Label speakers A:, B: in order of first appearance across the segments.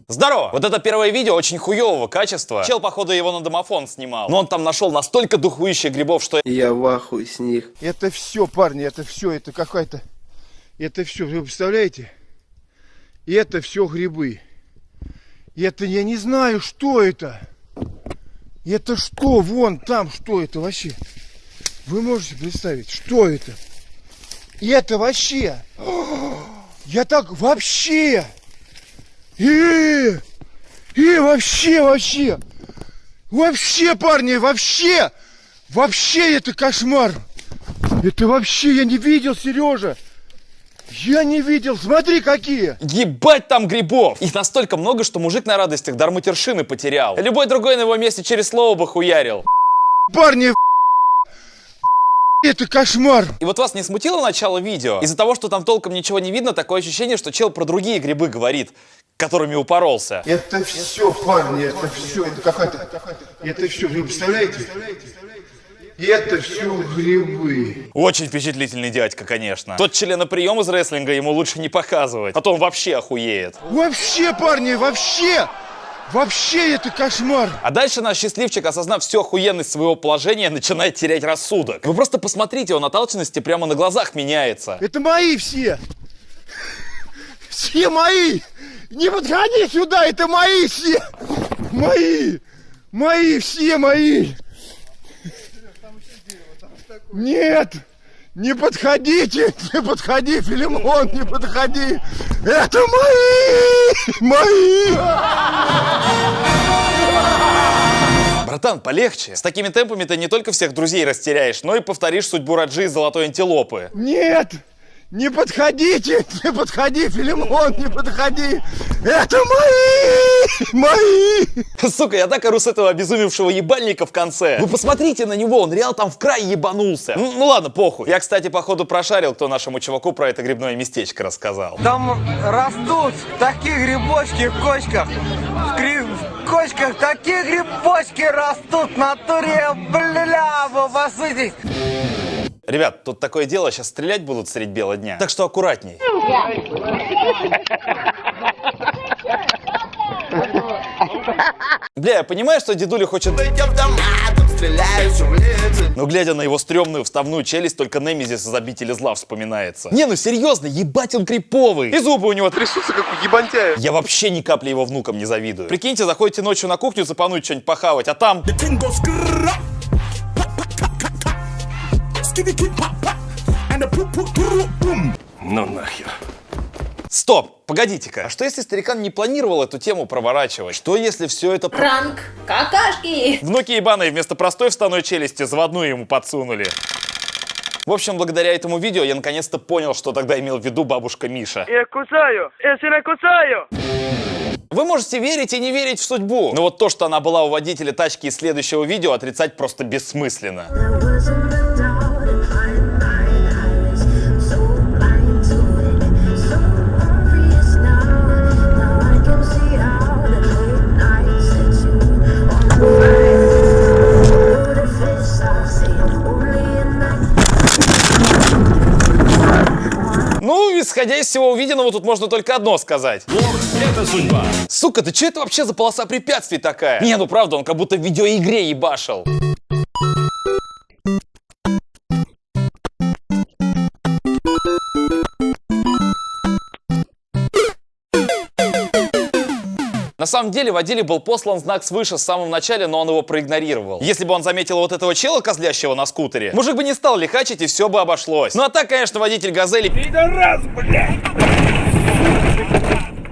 A: Здорово! Вот это первое видео очень хуевого качества. Чел, походу, его на домофон снимал. Но он там нашел настолько духующих грибов, что...
B: Я в ахуе с них.
C: Это все, парни, это все, это какая-то... Это все, вы представляете? Это все грибы. Это я не знаю, что это. Это что? Вон там, что это вообще? Вы можете представить, что это? И это вообще... Я так вообще... вообще, парни, вообще это кошмар. Это вообще я не видел, Сережа. Я не видел, смотри какие.
A: Ебать там грибов. Их настолько много, что мужик на радостях дар матершины потерял. Любой другой на его месте через слово бы хуярил.
C: Парни, это кошмар.
A: И вот вас не смутило начало видео? Из-за того, что там толком ничего не видно, такое ощущение, что чел про другие грибы говорит, которыми упоролся.
C: Это все, парни, это все, это какая-то... Это все, вы представляете? Это все грибы.
A: Очень впечатлительный дядька, конечно. Тот членоприем из рестлинга ему лучше не показывать, а то он вообще охуеет.
C: Вообще, парни, вообще! Вообще это кошмар!
A: А дальше наш счастливчик, осознав всю охуенность своего положения, начинает терять рассудок. Вы просто посмотрите, он от алчности прямо на глазах меняется.
C: Это мои все! Все мои! Не подходи сюда, это мои все! Мои! Мои, все мои! Нет! Не подходите! Не подходи, Филимон, не подходи! Это мои! Мои!
A: Братан, полегче. С такими темпами ты не только всех друзей растеряешь, но и повторишь судьбу Раджи из Золотой Антилопы.
C: Нет! Не подходите! Не подходи, Филимон, не подходи! Это мои! Мои!
A: Сука, я так ору с этого обезумевшего ебальника в конце. Вы посмотрите на него, он реал там в край ебанулся. Ну ладно, похуй. Я, кстати, походу прошарил, кто нашему чуваку про это грибное местечко рассказал.
D: Там растут такие грибочки в кочках. В кочках такие грибочки растут в натуре, бля, вы посмотрите.
A: Ребят, тут такое дело, сейчас стрелять будут средь бела дня. Так что аккуратней. Бля, я понимаю, что дедуля хочет... Но глядя на его стрёмную вставную челюсть, только Немезис из обители зла вспоминается. Не, ну серьезно, ебать он криповый. И зубы у него трясутся, как у ебантяя. Я вообще ни капли его внукам не завидую. Прикиньте, заходите ночью на кухню запануть что-нибудь похавать, а там...
E: Ну нахер.
A: Стоп, погодите-ка. А что если старикан не планировал эту тему проворачивать? Что если все это...
F: Пранк какашки!
A: Внуки ебаные вместо простой вставной челюсти заводную ему подсунули. В общем, благодаря этому видео я наконец-то понял, что тогда имел в виду бабушка Миша.
D: Я кусаю, если я кусаю.
A: Вы можете верить и не верить в судьбу. Но вот то, что она была у водителя тачки из следующего видео, отрицать просто бессмысленно. Ну, исходя из всего увиденного, тут можно только одно сказать.
E: Это судьба.
A: Сука, ты что это вообще за полоса препятствий такая? Не, ну правда, он как будто в видеоигре ебашил. На самом деле, водиле был послан знак свыше в самом начале, но он его проигнорировал. Если бы он заметил вот этого чела, козлящего на скутере, мужик бы не стал лихачить, и все бы обошлось. Ну а так, конечно, водитель Газели... Пидорас, блядь!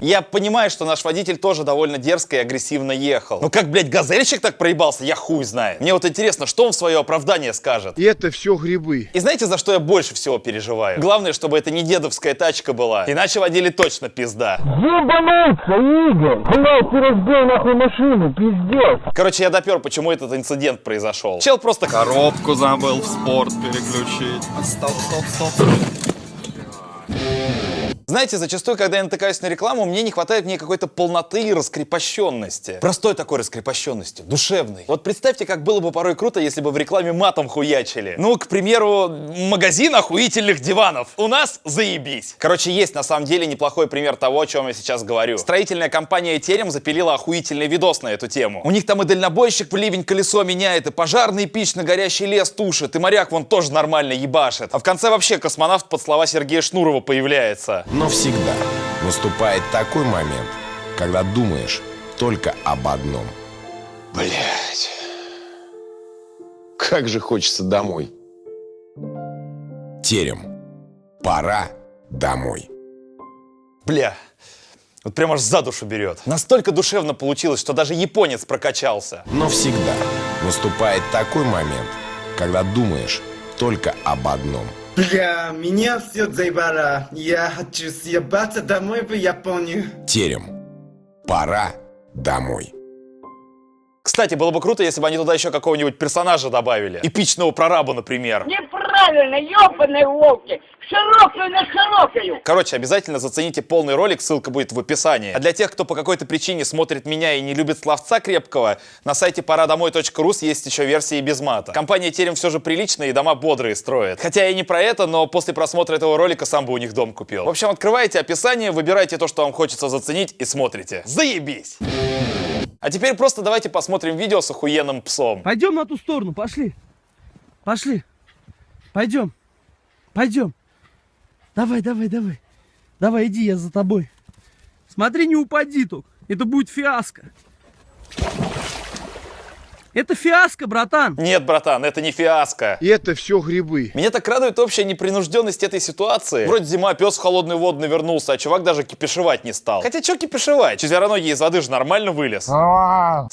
A: Я понимаю, что наш водитель тоже довольно дерзко и агрессивно ехал. Но как, блядь, газельщик так проебался, я хуй знаю. Мне вот интересно, что он в свое оправдание скажет.
C: Это все грибы.
A: И знаете, за что я больше всего переживаю? Главное, чтобы это не дедовская тачка была. Иначе водили точно пизда.
G: Ебануться, Игорь! Блядь, ты разбил нахуй машину, пиздец!
A: Короче, я допер, почему этот инцидент произошел. Чел просто...
H: Коробку забыл в спорт переключить.
E: Стоп.
A: Знаете, зачастую, когда я натыкаюсь на рекламу, мне не хватает в ней какой-то полноты и раскрепощенности. Простой такой раскрепощенности, душевной. Вот представьте, как было бы порой круто, если бы в рекламе матом хуячили. Ну, к примеру, магазин охуительных диванов. У нас заебись. Короче, есть на самом деле неплохой пример того, о чем я сейчас говорю. Строительная компания Ethereum запилила охуительный видос на эту тему. У них там и дальнобойщик в ливень колесо меняет, и пожарный пич на горящий лес тушит, и моряк вон тоже нормально ебашит. А в конце вообще космонавт под слова Сергея Шнурова появляется.
B: Но всегда наступает такой момент, когда думаешь только об одном. Блять, как же хочется домой. Терем, пора домой.
A: Бля, вот прям аж за душу берет. Настолько душевно получилось, что даже японец прокачался.
B: Но всегда наступает такой момент, когда думаешь только об одном.
D: Бля, меня все заебало. Я хочу съебаться домой в Японию.
B: Терем, пора домой.
A: Кстати, было бы круто, если бы они туда еще какого-нибудь персонажа добавили. Эпичного прораба, например.
G: Неправильно, ёбаные волки! Широкую на широкую!
A: Короче, обязательно зацените полный ролик, ссылка будет в описании. А для тех, кто по какой-то причине смотрит меня и не любит словца крепкого, на сайте порадомой.ру есть еще версии без мата. Компания Ethereum все же приличная и дома бодрые строит. Хотя и не про это, но после просмотра этого ролика сам бы у них дом купил. В общем, открывайте описание, выбирайте то, что вам хочется заценить, и смотрите. Заебись! А теперь просто давайте посмотрим видео с охуенным псом.
H: Пойдем на ту сторону, пошли. Пошли. Пойдем. Пойдем. Давай, давай, давай. Давай, иди, я за тобой. Смотри, не упади только. Это будет фиаско. Это фиаско, братан.
A: Нет, братан, это не фиаско.
C: И это все грибы.
A: Меня так радует общая непринужденность этой ситуации. Вроде зима, пес в холодную воду навернулся, а чувак даже кипишевать не стал. Хотя что кипишевать? Четвероногий из воды же нормально вылез.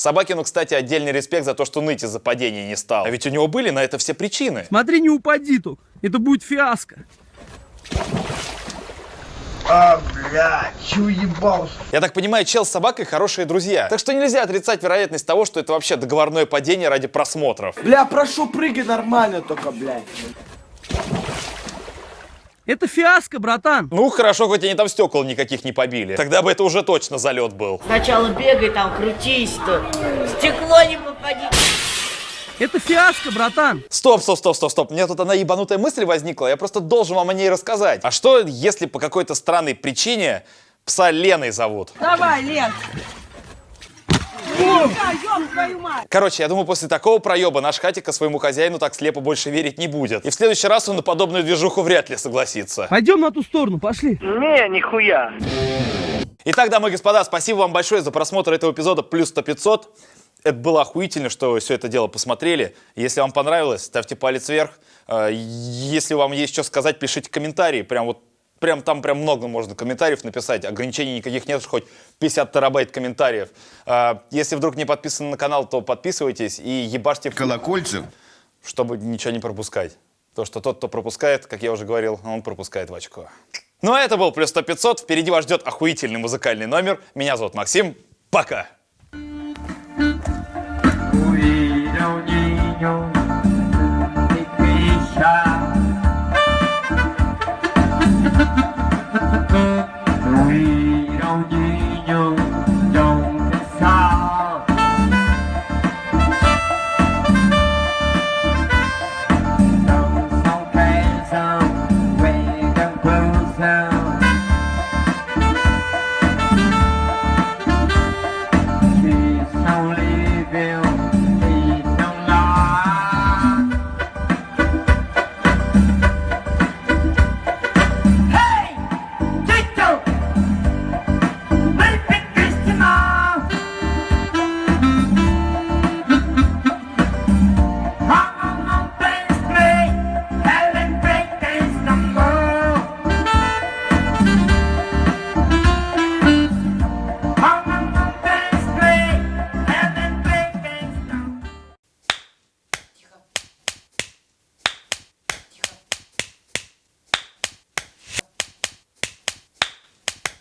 A: Собакину, кстати, отдельный респект за то, что ныть из-за падения не стал. А ведь у него были на это все причины.
H: Смотри, не упади только. Это будет фиаско.
C: А, блядь, чё ебался?
A: Я так понимаю, чел с собакой хорошие друзья. Так что нельзя отрицать вероятность того, что это вообще договорное падение ради просмотров.
D: Бля, прошу, прыгай нормально только, блядь.
H: Это фиаско, братан.
A: Ну, хорошо, хоть они там стекол никаких не побили. Тогда бы это уже точно залет был.
F: Сначала бегай там, крутись, то стекло не попади.
H: Это фиаско, братан.
A: Стоп. У меня тут одна ебанутая мысль возникла, я просто должен вам о ней рассказать. А что, если по какой-то странной причине пса Леной зовут?
F: Давай, Лен.
A: Короче, я думаю, после такого проеба наш Хатика своему хозяину так слепо больше верить не будет. И в следующий раз он на подобную движуху вряд ли согласится.
H: Пойдем на ту сторону, пошли.
G: Не, нихуя.
A: Итак, дамы и господа, спасибо вам большое за просмотр этого эпизода плюс 100-500. Это было охуительно, что вы все это дело посмотрели. Если вам понравилось, ставьте палец вверх. Если вам есть что сказать, пишите комментарии. Там много можно комментариев написать. Ограничений никаких нет, хоть 50 терабайт комментариев. Если вдруг не подписаны на канал, то подписывайтесь и ебашьте в
B: Колокольцев.
A: чтобы ничего не пропускать. То, что тот, кто пропускает, как я уже говорил, он пропускает в очко. Ну а это был плюс 100-500. Впереди вас ждет охуительный музыкальный номер. Меня зовут Максим. Пока!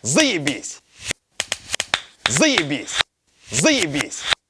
A: Заебись! Заебись! Заебись!